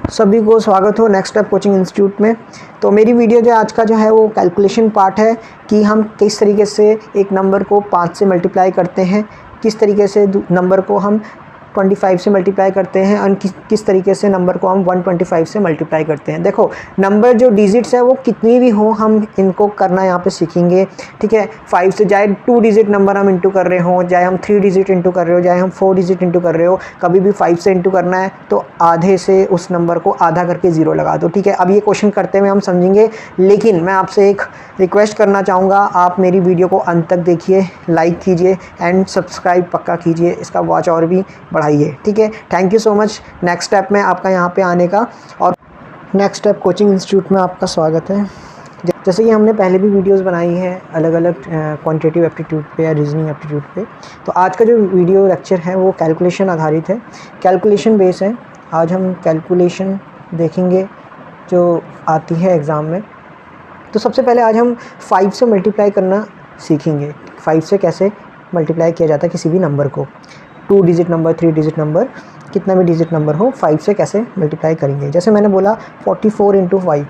सभी को स्वागत हो नेक्स्ट स्टेप कोचिंग इंस्टीट्यूट में। तो मेरी वीडियो जो आज का जो है वो कैलकुलेशन पार्ट है कि हम किस तरीके से एक नंबर को 5 से मल्टीप्लाई करते हैं, किस तरीके से नंबर को हम 25 से मल्टीप्लाई करते हैं और किस तरीके से नंबर को हम 125 से मल्टीप्लाई करते हैं। देखो नंबर जो डिजिट्स है वो कितनी भी हो हम इनको करना यहाँ पे सीखेंगे, ठीक है। 5 से चाहे 2 डिजिट नंबर हम इंटू कर रहे हो, चाहे हम 3 डिजिट इंटू कर रहे हो, चाहे हम 4 डिजिट इंटू कर रहे हो, कभी भी 5 से इंटू करना है तो आधे से उस नंबर को आधा करके 0 लगा दो, ठीक है। अब ये क्वेश्चन करते हुए हम समझेंगे, लेकिन मैं आपसे एक रिक्वेस्ट करना चाहूँगा, आप मेरी वीडियो को अंत तक देखिए, लाइक कीजिए एंड सब्सक्राइब पक्का कीजिए, इसका वॉच और भी बढ़ाइए, ठीक है। Thank you so much. Next step में आपका यहाँ पे आने का और नेक्स्ट स्टेप कोचिंग इंस्टीट्यूट में आपका स्वागत है। जैसे कि हमने पहले भी वीडियोस बनाई हैं अलग अलग क्वांटिटेटिव एप्टीट्यूड पे या रीजनिंग एप्टीट्यूड पे, तो आज का जो वीडियो लेक्चर है वो कैलकुलेशन आधारित है, कैलकुलेशन बेस है। आज हम कैलकुलेशन देखेंगे जो आती है एग्ज़ाम में। तो सबसे पहले आज हम 5 से मल्टीप्लाई करना सीखेंगे, 5 से कैसे मल्टीप्लाई किया जाता है किसी भी नंबर को। 2 डिजिट नंबर, 3 डिजिट नंबर, कितना भी डिजिट नंबर हो 5 से कैसे मल्टीप्लाई करेंगे। जैसे मैंने बोला 44 इंटू 5,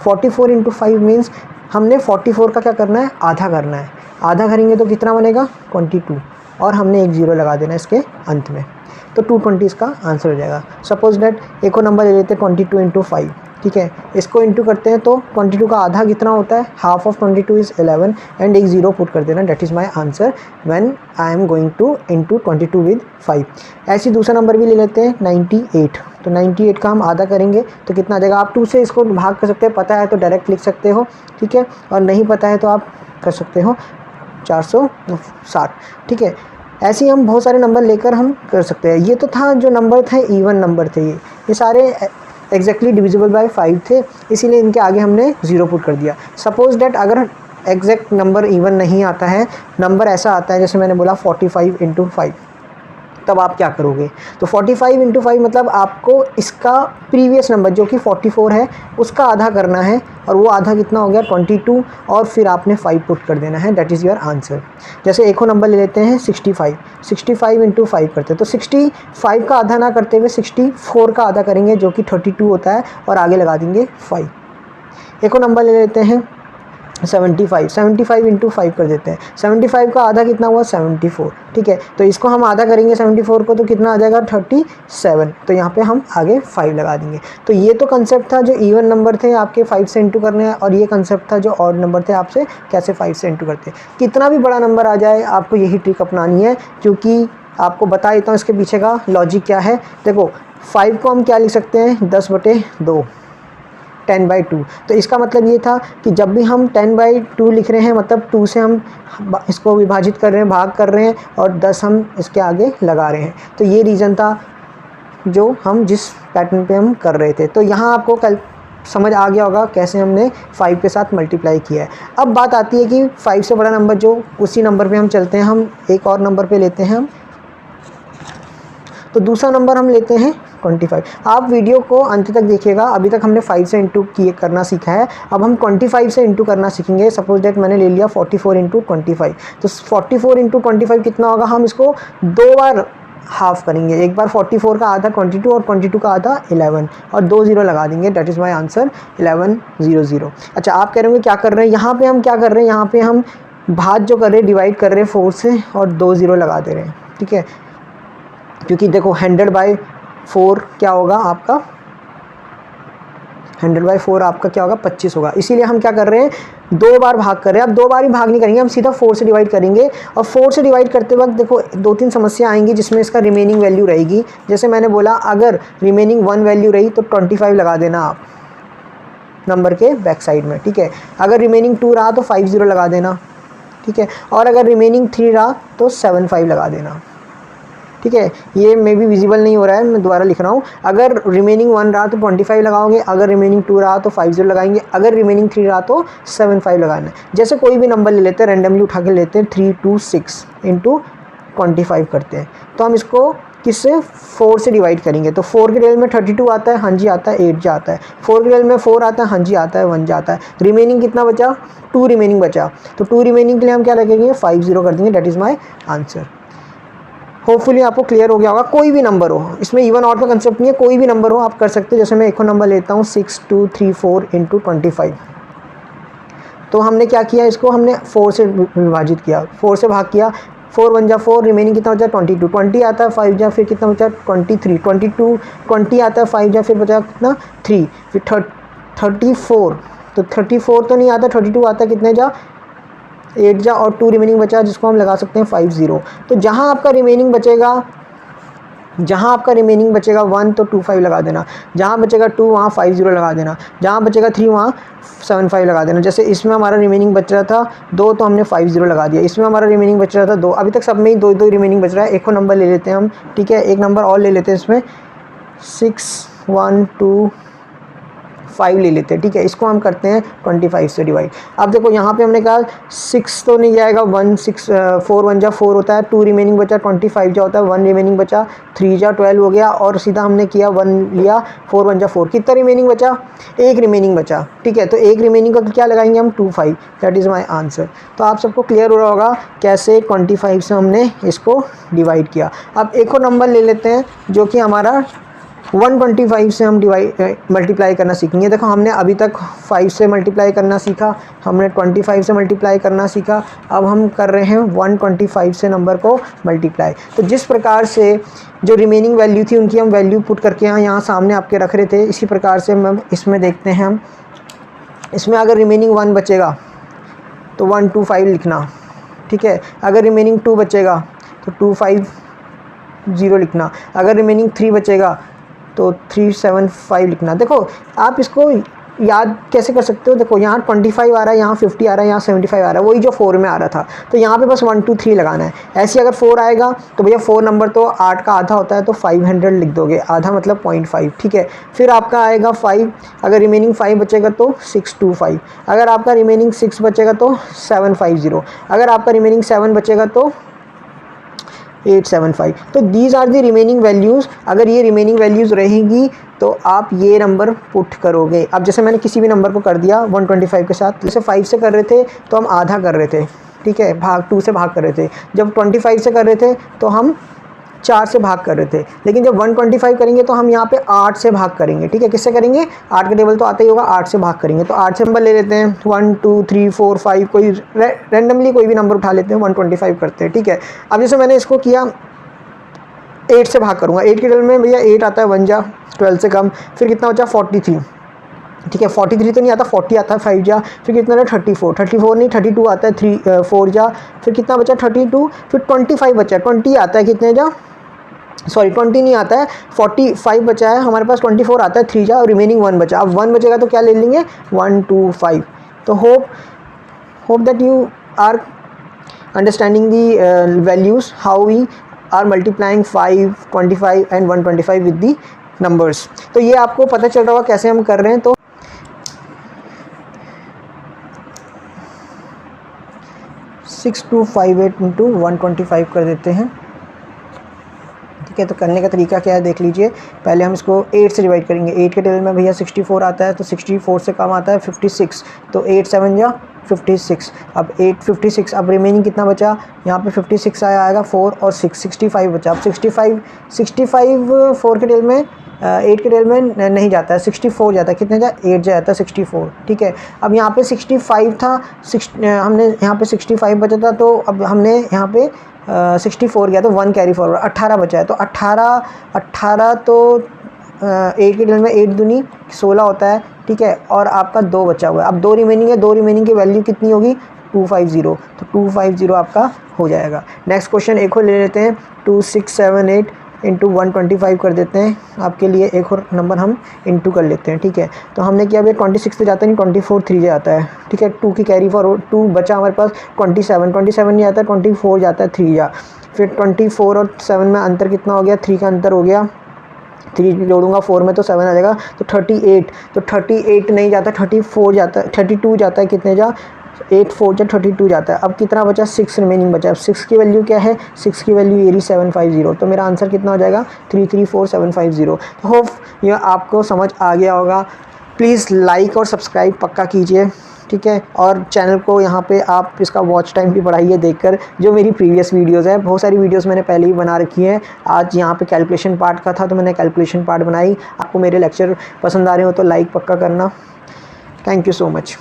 44 इंटू 5 मीन्स हमने 44 का क्या करना है, आधा करना है। आधा करेंगे तो कितना बनेगा 22 और हमने एक 0 लगा देना इसके अंत में, तो 220 इसका आंसर हो जाएगा। सपोज डेट एक और नंबर ले लेते हैं 22 इंटू 5, ठीक है। इसको इंटू करते हैं तो 22 का आधा कितना होता है, हाफ ऑफ 22 इज़ 11 एंड एक 0 पुट कर देना, that is my answer when I am going two into 22 with 5। ऐसे दूसरा नंबर भी ले लेते हैं 98, तो 98 का हम आधा करेंगे तो कितना आ जाएगा। आप 2 से इसको भाग कर सकते हैं, पता है तो डायरेक्ट लिख सकते हो, ठीक है, और नहीं पता है तो आप कर सकते हो 460, ठीक है। ऐसे ही हम बहुत सारे नंबर लेकर हम कर सकते हैं। ये तो था जो नंबर थे इवन नंबर थे, ये सारे एग्जैक्टली डिविजिबल बाय 5 थे, इसीलिए इनके आगे हमने 0 पुट कर दिया। सपोज डेट अगर एग्जैक्ट नंबर इवन नहीं आता है, नंबर ऐसा आता है जैसे मैंने बोला 45 इंटू 5, तब आप क्या करोगे। तो 45 इंटू 5 मतलब आपको इसका प्रीवियस नंबर जो कि 44 है उसका आधा करना है, और वो आधा कितना हो गया 22, और फिर आपने 5 पुट कर देना है, दैट इज़ योर आंसर। जैसे एक और नंबर ले लेते हैं 65, 65 इंटू 5 करते हैं तो 65 का आधा ना करते हुए 64 का आधा करेंगे जो कि 32 होता है, और आगे लगा देंगे 5। एक और नंबर ले लेते हैं 75, 75 इंटू 5 कर देते हैं, 75 का आधा कितना हुआ 74, ठीक है। तो इसको हम आधा करेंगे 74 को तो कितना आ जाएगा 37, तो यहाँ पे हम आगे 5 लगा देंगे। तो ये तो कंसेप्ट था जो इवन नंबर थे आपके 5 से इंटू करने हैं, और ये कंसेप्ट था जो ऑड नंबर थे आपसे कैसे 5 से इंटू करते हैं। कितना भी बड़ा नंबर आ जाए आपको यही ट्रिक अपनानी है, क्योंकि आपको बता देता हूँ इसके पीछे का लॉजिक क्या है। देखो 5 को हम क्या लिख सकते हैं 10/2, 10/2। तो इसका मतलब ये था कि जब भी हम 10/2 लिख रहे हैं मतलब 2 से हम इसको विभाजित कर रहे हैं, भाग कर रहे हैं, और 10 हम इसके आगे लगा रहे हैं। तो ये रीज़न था जो हम जिस पैटर्न पे हम कर रहे थे। तो यहाँ आपको कल समझ आ गया होगा कैसे हमने 5 के साथ मल्टीप्लाई किया है। अब बात आती है कि 5 से बड़ा नंबर जो उसी नंबर पर हम चलते हैं, हम एक और नंबर पर लेते हैं हम, तो दूसरा नंबर हम लेते हैं 25। आप वीडियो को अंत तक देखिएगा, अभी तक हमने 5 से इंटू करना सीखा है, अब हम 25 से इंटू करना सीखेंगे। सपोज डेट मैंने ले लिया 44 इंटू 25, तो 44 इंटू 25 कितना होगा, हम इसको 2 बार हाफ करेंगे। एक बार 44 का आधा 22 और 22 का आधा 11, और 2 0 लगा देंगे, डेट इज़ माई आंसर 1100। अच्छा, आप कह रहे होंगे क्या कर रहे हैं यहाँ पे, हम क्या कर रहे हैं यहाँ पे, हम भाग जो कर रहे हैं डिवाइड कर रहे हैं 4 से और 2 0 लगा दे रहे हैं, ठीक है। क्योंकि देखो 100/4 क्या होगा आपका, 100/4 आपका क्या होगा 25 होगा, इसीलिए हम क्या कर रहे हैं 2 बार भाग कर रहे हैं। अब 2 बार ही भाग नहीं करेंगे, हम सीधा 4 से डिवाइड करेंगे, और 4 से डिवाइड करते वक्त देखो 2-3 समस्या आएंगी जिसमें इसका रिमेनिंग वैल्यू रहेगी। जैसे मैंने बोला अगर रिमेनिंग 1 वैल्यू रही तो 25 लगा देना आप नंबर के बैक साइड में, ठीक है। अगर रिमेनिंग 2 रहा तो 50 लगा देना, ठीक है, और अगर रिमेनिंग 3 रहा तो 75 लगा देना, ठीक है। ये मे भी विजिबल नहीं हो रहा है, मैं दोबारा लिख रहा हूँ। अगर रिमेनिंग 1 रहा तो 25 लगाओगे, अगर रिमेनिंग 2 रहा तो 50 लगाएंगे, अगर रिमेनिंग 3 रहा तो 75 लगाना है। जैसे कोई भी नंबर ले लेते हैं, रैंडमली उठा के लेते हैं 326 इंटू 25 करते हैं, तो हम इसको किससे 4 से डिवाइड करेंगे। तो 4 के डेल में 32 आता है, हाँ जी आता है, 8 जाता है। 4 के डेल में 4 आता है, हाँ जी आता है, 1 जाता है। रिमेनिंग कितना बचा, 2 रिमेनिंग बचा, तो 2 रिमेनिंग के लिए हम क्या रखेंगे 50 कर देंगे, that is my answer. Hopefully आपको क्लियर हो गया होगा। कोई भी नंबर हो, इसमें इवन ऑड का कंसेप्ट नहीं है, कोई भी नंबर हो आप कर सकते हो। जैसे मैं एक और नंबर लेता हूँ 6234 × 25। तो हमने क्या किया, इसको हमने 4 से विभाजित किया, 4 से भाग किया, 4 1 जा 4, रिमेनिंग कितना बचा 22, 20 आता है 5 जा, फिर कितना बचा 23, 22 20 आता है 5 जा, फिर बचा कितना 3, फिर 34, तो 34 तो नहीं आता, 32 आता है कितने जा 8 जा, और 2 रिमेनिंग बचा जिसको हम लगा सकते हैं 50। तो जहाँ आपका रिमेनिंग बचेगा 1 तो 25 लगा देना, जहाँ बचेगा 2 वहाँ 50 लगा देना, जहाँ बचेगा 3 वहाँ 75 लगा देना। जैसे इसमें हमारा रिमेनिंग बच रहा था 2 तो हमने 50 लगा दिया, इसमें हमारा रिमेनिंग बच रहा था 2, अभी तक सब में ही 2 रिमेनिंग बच रहा है। एक और नंबर ले लेते हैं हम, ठीक है, एक नंबर और ले लेते हैं इसमें 6 1 2 5 ले लेते हैं, ठीक है। इसको हम करते हैं 25 से डिवाइड। अब देखो यहाँ पे हमने कहा 6 तो नहीं जाएगा, 4 1 जा 4 होता है, 2 रिमेनिंग बचा, 25 जा होता है, 1 रिमेनिंग बचा, 3 जा 12 हो गया, और सीधा हमने किया 1 लिया, 4 1 जा 4, कितना रिमेनिंग बचा, 1 रिमेनिंग बचा, ठीक है। तो 1 रिमेनिंग का क्या लगाएंगे हम 25, दैट इज़ माई आंसर। तो आप सबको क्लियर हो रहा होगा कैसे 25 से हमने इसको डिवाइड किया। अब एक और नंबर ले लेते हैं जो कि हमारा 125 से हम मल्टीप्लाई करना सीखेंगे। देखो हमने अभी तक 5 से मल्टीप्लाई करना सीखा, हमने 25 से मल्टीप्लाई करना सीखा, अब हम कर रहे हैं 125 से नंबर को मल्टीप्लाई। तो जिस प्रकार से जो रिमेनिंग वैल्यू थी उनकी हम वैल्यू पुट करके यहाँ सामने आपके रख रहे थे, इसी प्रकार से हम इसमें देखते हैं। हम इसमें अगर रिमेनिंग 1 बचेगा तो 125 लिखना, ठीक है। अगर रिमेनिंग 2 बचेगा तो 250 लिखना, अगर रिमेनिंग 3 बचेगा तो 375 लिखना। देखो आप इसको याद कैसे कर सकते हो, देखो यहाँ 25 आ रहा है, यहाँ 50 आ रहा है, यहाँ 75 आ रहा है, वही जो 4 में आ रहा था, तो यहाँ पे बस 1 2 3 लगाना है। ऐसे अगर 4 आएगा तो भैया 4 नंबर तो 8 का आधा होता है, तो 500 लिख दोगे, आधा मतलब 0.5, ठीक है। फिर आपका आएगा 5, अगर रिमेनिंग 5 बचेगा तो 625, अगर आपका रिमेनिंग 6 बचेगा तो 750, अगर आपका रिमेनिंग 7 बचेगा तो 875। तो these are the remaining values. अगर ये रिमेनिंग वैल्यूज़ रहेंगी तो आप ये नंबर पुट करोगे। अब जैसे मैंने किसी भी नंबर को कर दिया 125 के साथ, जैसे 5 से कर रहे थे तो हम आधा कर रहे थे, ठीक है, 2 से भाग कर रहे थे। जब 25 से कर रहे थे तो हम 4 से भाग कर रहे थे, लेकिन जब 125 करेंगे तो हम यहाँ पे 8 से भाग करेंगे, ठीक है। किससे करेंगे, 8 का टेबल तो आता ही होगा, 8 से भाग करेंगे। तो 8 से नंबर ले लेते हैं 1 2 3 4 5, कोई रैंडमली कोई भी नंबर उठा लेते हैं, 125 करते हैं, ठीक है। अब जैसे मैंने इसको किया 8 से भाग करूँगा, 8 के टेबल में भैया 8 आता है, 1 जा 12 से कम, फिर कितना बचा 43, ठीक है। 43 तो नहीं आता, 40 आता है, 5 जा, फिर कितना था 34 नहीं 32 आता है, 4 जा, फिर कितना बचा 32, फिर 25 बचा, 20 आता है, कितने जा 20 नहीं आता है, 45 बचा है हमारे पास, 24 आता है, 3 जा, और रिमेनिंग 1 बचा। अब 1 बचेगा तो क्या ले लेंगे 125। तो hope that you are understanding the values, how we are multiplying 5 25 and 125 with the numbers. तो ये आपको पता चल रहा होगा कैसे हम कर रहे हैं। तो 6258 × 125 कर देते हैं, ठीक है। तो करने का तरीका क्या है देख लीजिए। पहले हम इसको 8 से डिवाइड करेंगे। 8 के टेबल में भैया 64 आता है, तो 64 से कम आता है 56, तो 8 7 जा 56। अब 856, अब रिमेनिंग कितना बचा, यहाँ पे 56 आएगा, 4 और 6 65 बचा। अब 65 4 के टेबल में 8 के टेबल में नहीं जाता है, 64 जाता है, कितने जा 8 जाता है 64, ठीक है। अब यहाँ पे 65 था, हमने यहाँ पे 65 बचा था, तो अब हमने यहाँ पे 64 गया तो 1 कैरी फॉरवर्ड, 18 बचा है। तो 18 तो 8 के टेबल में 8 दूनी 16 होता है, ठीक है, और आपका 2 बचा हुआ है। अब 2 रिमेनिंग है, 2 रिमेनिंग की वैल्यू कितनी होगी 250, तो 250 आपका हो जाएगा। नेक्स्ट क्वेश्चन एक और ले लेते हैं, 2678 × 125 कर देते हैं। आपके लिए एक और नंबर हम इंटू कर लेते हैं, ठीक है। तो हमने किया भैया 26 तो जाता नहीं, 24 3 से आता है, ठीक है। 2 की कैरी फॉरवर्ड 2 बचा हमारे पास, 27 नहीं आता, 24 जाता है 3 जा, फिर 24 और 7 में अंतर कितना हो गया, 3 का अंतर हो गया, 3 जोड़ूंगा 4 में तो 7 आ जाएगा, तो 38, तो 38 नहीं जाता, 34 जाता है, 32 जाता है, कितने जा 8 4 जा 32 जाता है। अब कितना बचा 6 रिमेनिंग बचा। अब 6 की वैल्यू क्या है, 6 की वैल्यू ये रही 750, तो मेरा आंसर कितना हो जाएगा 334750। होप ये आपको समझ आ गया होगा। प्लीज़ लाइक और सब्सक्राइब पक्का कीजिए। ठीक है। और चैनल को यहाँ पे आप इसका वॉच टाइम भी बढ़ाइए देखकर, जो मेरी प्रीवियस वीडियोज़ है, बहुत सारी वीडियोज़ मैंने पहले ही बना रखी हैं। आज यहाँ पे कैलकुलेशन पार्ट का था तो मैंने कैलकुलेशन पार्ट बनाई। आपको मेरे लेक्चर पसंद आ रहे हो तो लाइक पक्का करना। Thank you so much.